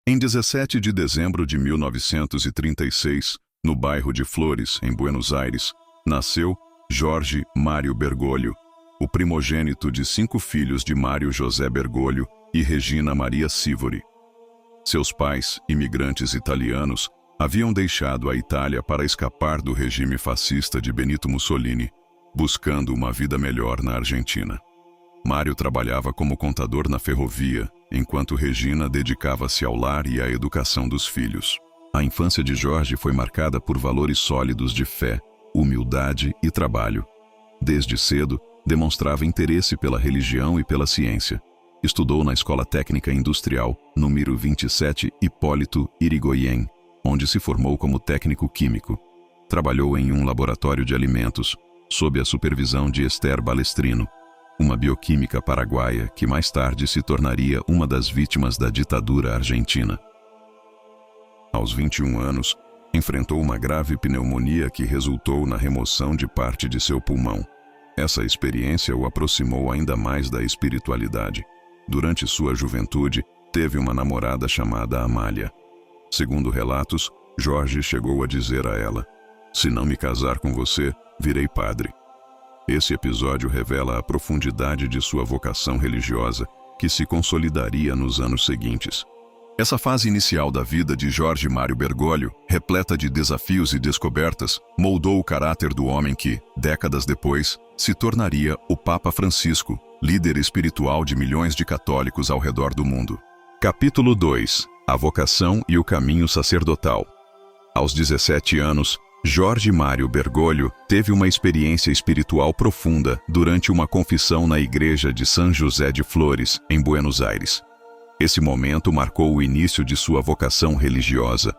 Em 17 de dezembro de 1936, no bairro de Flores, em Buenos Aires, nasceu Jorge Mário Bergoglio, o primogênito de 5 filhos de Mário José Bergoglio e Regina Maria Sivori. Seus pais, imigrantes italianos, haviam deixado a Itália para escapar do regime fascista de Benito Mussolini, buscando uma vida melhor na Argentina. Mário trabalhava como contador na ferrovia, enquanto Regina dedicava-se ao lar e à educação dos filhos. A infância de Jorge foi marcada por valores sólidos de fé, humildade e trabalho. Desde cedo, demonstrava interesse pela religião e pela ciência. Estudou na Escola Técnica Industrial, número 27 Hipólito Yrigoyen, onde se formou como técnico químico. Trabalhou em um laboratório de alimentos, sob a supervisão de Esther Balestrino, uma bioquímica paraguaia que mais tarde se tornaria uma das vítimas da ditadura argentina. Aos 21 anos, enfrentou uma grave pneumonia que resultou na remoção de parte de seu pulmão. Essa experiência o aproximou ainda mais da espiritualidade. Durante sua juventude, teve uma namorada chamada Amália. Segundo relatos, Jorge chegou a dizer a ela: "Se não me casar com você, virei padre." Esse episódio revela a profundidade de sua vocação religiosa, que se consolidaria nos anos seguintes. Essa fase inicial da vida de Jorge Mário Bergoglio, repleta de desafios e descobertas, moldou o caráter do homem que, décadas depois, se tornaria o Papa Francisco, líder espiritual de milhões de católicos ao redor do mundo. Capítulo 2. A vocação e o caminho sacerdotal. Aos 17 anos, Jorge Mário Bergoglio teve uma experiência espiritual profunda durante uma confissão na igreja de São José de Flores, em Buenos Aires. Esse momento marcou o início de sua vocação religiosa.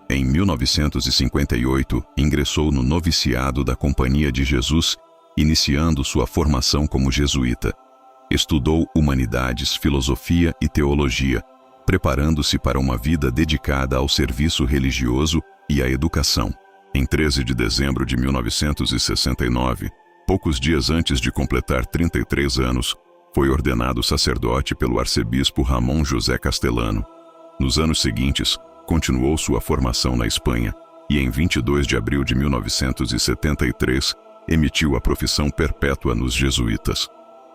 Em 1958, ingressou no noviciado da Companhia de Jesus, iniciando sua formação como jesuíta. Estudou humanidades, filosofia e teologia, preparando-se para uma vida dedicada ao serviço religioso e à educação. Em 13 de dezembro de 1969, poucos dias antes de completar 33 anos, foi ordenado sacerdote pelo arcebispo Ramon José Castellano. Nos anos seguintes, continuou sua formação na Espanha e em 22 de abril de 1973, emitiu a profissão perpétua nos jesuítas.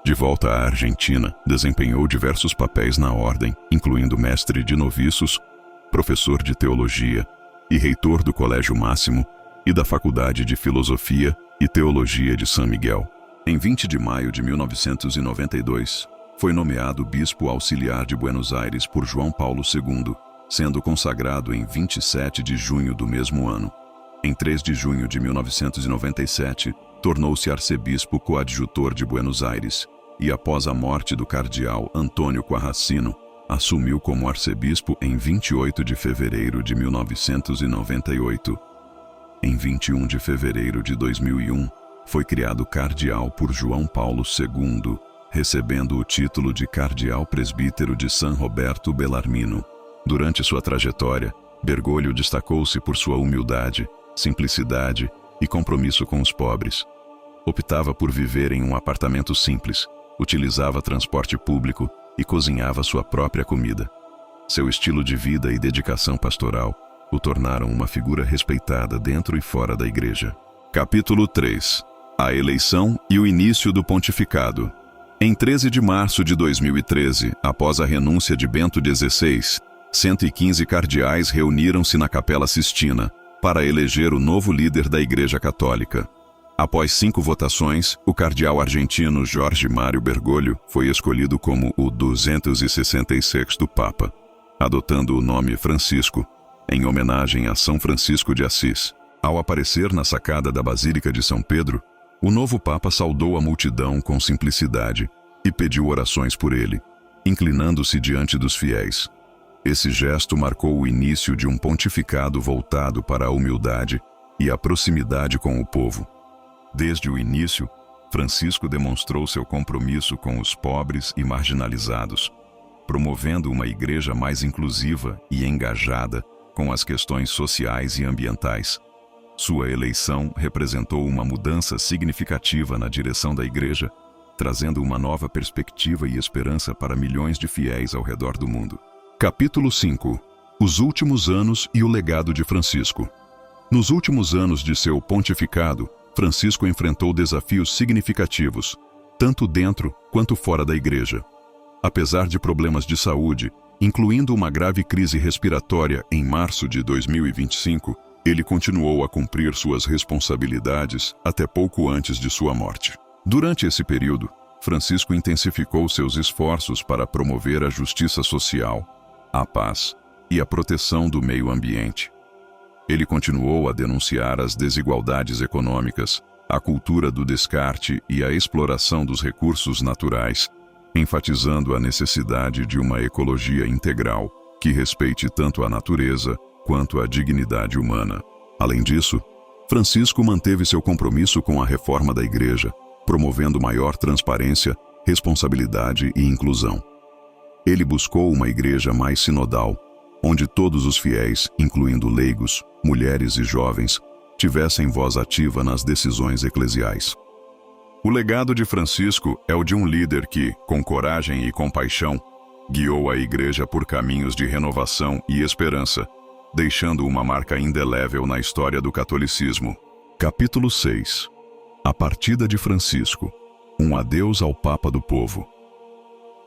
De volta à Argentina, desempenhou diversos papéis na ordem, incluindo mestre de noviços, professor de teologia e reitor do Colégio Máximo e da Faculdade de Filosofia e Teologia de São Miguel. Em 20 de maio de 1992, foi nomeado bispo auxiliar de Buenos Aires por João Paulo II, sendo consagrado em 27 de junho do mesmo ano. Em 3 de junho de 1997, tornou-se arcebispo coadjutor de Buenos Aires e, após a morte do cardeal Antônio Quarracino, assumiu como arcebispo em 28 de fevereiro de 1998. Em 21 de fevereiro de 2001, foi criado cardeal por João Paulo II, recebendo o título de cardeal presbítero de San Roberto Bellarmino. Durante sua trajetória, Bergoglio destacou-se por sua humildade, simplicidade e compromisso com os pobres. Optava por viver em um apartamento simples, utilizava transporte público e cozinhava sua própria comida. Seu estilo de vida e dedicação pastoral o tornaram uma figura respeitada dentro e fora da igreja. Capítulo 3. A eleição e o início do pontificado. Em 13 de março de 2013, após a renúncia de Bento XVI, 115 cardeais reuniram-se na Capela Sistina para eleger o novo líder da Igreja Católica. Após 5 votações, o cardeal argentino Jorge Mário Bergoglio foi escolhido como o 266º Papa, adotando o nome Francisco, em homenagem a São Francisco de Assis. Ao aparecer na sacada da Basílica de São Pedro, o novo Papa saudou a multidão com simplicidade e pediu orações por ele, inclinando-se diante dos fiéis. Esse gesto marcou o início de um pontificado voltado para a humildade e a proximidade com o povo. Desde o início, Francisco demonstrou seu compromisso com os pobres e marginalizados, promovendo uma igreja mais inclusiva e engajada com as questões sociais e ambientais. Sua eleição representou uma mudança significativa na direção da igreja, trazendo uma nova perspectiva e esperança para milhões de fiéis ao redor do mundo. Capítulo 5. Os últimos anos e o legado de Francisco. Nos últimos anos de seu pontificado, Francisco enfrentou desafios significativos, tanto dentro quanto fora da Igreja. Apesar de problemas de saúde, incluindo uma grave crise respiratória em março de 2025, ele continuou a cumprir suas responsabilidades até pouco antes de sua morte. Durante esse período, Francisco intensificou seus esforços para promover a justiça social, a paz e a proteção do meio ambiente. Ele continuou a denunciar as desigualdades econômicas, a cultura do descarte e a exploração dos recursos naturais, enfatizando a necessidade de uma ecologia integral que respeite tanto a natureza quanto a dignidade humana. Além disso, Francisco manteve seu compromisso com a reforma da Igreja, promovendo maior transparência, responsabilidade e inclusão. Ele buscou uma igreja mais sinodal, onde todos os fiéis, incluindo leigos, mulheres e jovens, tivessem voz ativa nas decisões eclesiais. O legado de Francisco é o de um líder que, com coragem e compaixão, guiou a Igreja por caminhos de renovação e esperança, deixando uma marca indelével na história do catolicismo. Capítulo 6. A partida de Francisco. Um adeus ao Papa do Povo.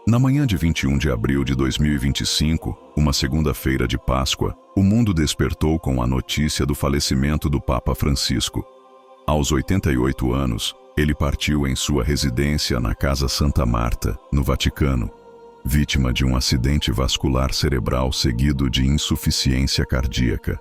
Na manhã de 21 de abril de 2025, uma segunda-feira de Páscoa, o mundo despertou com a notícia do falecimento do Papa Francisco. Aos 88 anos, ele partiu em sua residência na Casa Santa Marta, no Vaticano, vítima de um acidente vascular cerebral seguido de insuficiência cardíaca.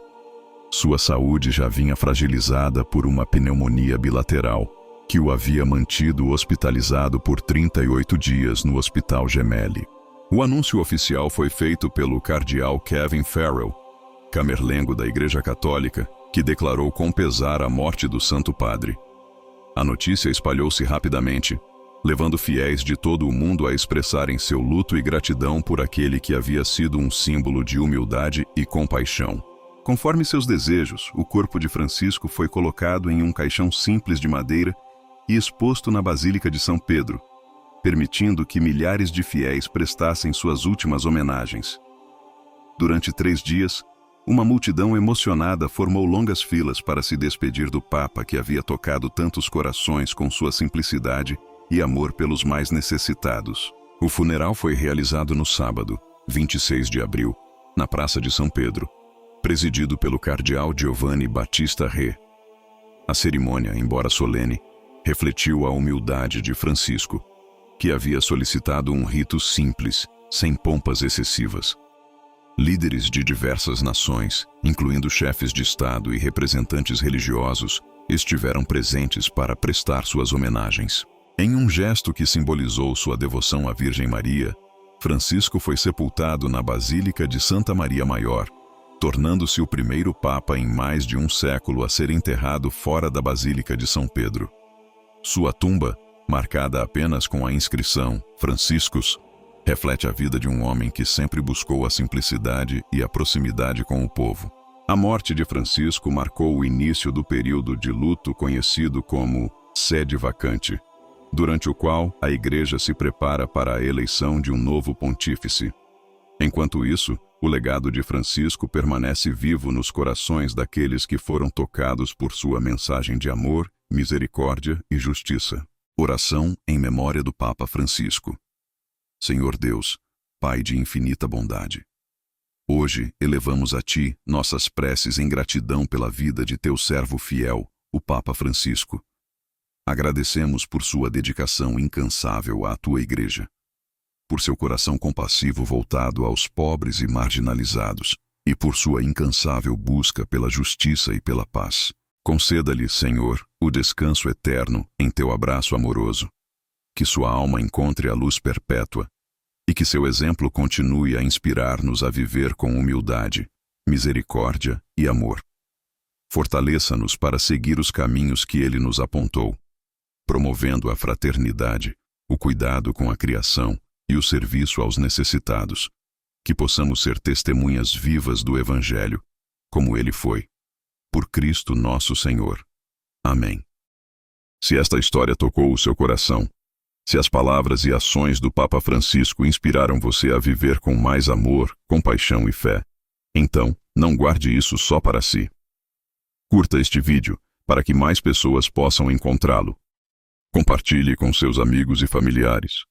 Sua saúde já vinha fragilizada por uma pneumonia bilateral, que o havia mantido hospitalizado por 38 dias no Hospital Gemelli. O anúncio oficial foi feito pelo cardeal Kevin Farrell, camerlengo da Igreja Católica, que declarou com pesar a morte do Santo Padre. A notícia espalhou-se rapidamente, levando fiéis de todo o mundo a expressarem seu luto e gratidão por aquele que havia sido um símbolo de humildade e compaixão. Conforme seus desejos, o corpo de Francisco foi colocado em um caixão simples de madeira e exposto na Basílica de São Pedro, permitindo que milhares de fiéis prestassem suas últimas homenagens. Durante 3 dias, uma multidão emocionada formou longas filas para se despedir do Papa que havia tocado tantos corações com sua simplicidade e amor pelos mais necessitados. O funeral foi realizado no sábado, 26 de abril, na Praça de São Pedro, presidido pelo cardeal Giovanni Battista Re. A cerimônia, embora solene, refletiu a humildade de Francisco, que havia solicitado um rito simples, sem pompas excessivas. Líderes de diversas nações, incluindo chefes de Estado e representantes religiosos, estiveram presentes para prestar suas homenagens. Em um gesto que simbolizou sua devoção à Virgem Maria, Francisco foi sepultado na Basílica de Santa Maria Maior, tornando-se o primeiro Papa em mais de um século a ser enterrado fora da Basílica de São Pedro. Sua tumba, marcada apenas com a inscrição Franciscus, reflete a vida de um homem que sempre buscou a simplicidade e a proximidade com o povo. A morte de Francisco marcou o início do período de luto conhecido como sede vacante, durante o qual a Igreja se prepara para a eleição de um novo pontífice. Enquanto isso, o legado de Francisco permanece vivo nos corações daqueles que foram tocados por sua mensagem de amor, misericórdia e justiça. Oração em memória do Papa Francisco. Senhor Deus, Pai de infinita bondade, hoje elevamos a Ti nossas preces em gratidão pela vida de Teu servo fiel, o Papa Francisco. Agradecemos por sua dedicação incansável à Tua Igreja, por seu coração compassivo voltado aos pobres e marginalizados, e por sua incansável busca pela justiça e pela paz. Conceda-lhe, Senhor, o descanso eterno em Teu abraço amoroso. Que sua alma encontre a luz perpétua e que seu exemplo continue a inspirar-nos a viver com humildade, misericórdia e amor. Fortaleça-nos para seguir os caminhos que Ele nos apontou, promovendo a fraternidade, o cuidado com a criação e o serviço aos necessitados, que possamos ser testemunhas vivas do Evangelho, como Ele foi. Por Cristo nosso Senhor. Amém. Se esta história tocou o seu coração, se as palavras e ações do Papa Francisco inspiraram você a viver com mais amor, compaixão e fé, Então, não guarde isso só para si. Curta este vídeo, para que mais pessoas possam encontrá-lo. Compartilhe com seus amigos e familiares,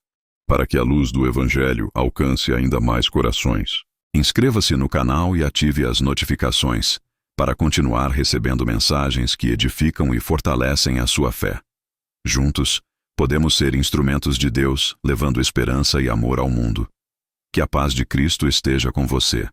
para que a luz do Evangelho alcance ainda mais corações. Inscreva-se no canal e ative as notificações, para continuar recebendo mensagens que edificam e fortalecem a sua fé. Juntos, podemos ser instrumentos de Deus, levando esperança e amor ao mundo. Que a paz de Cristo esteja com você.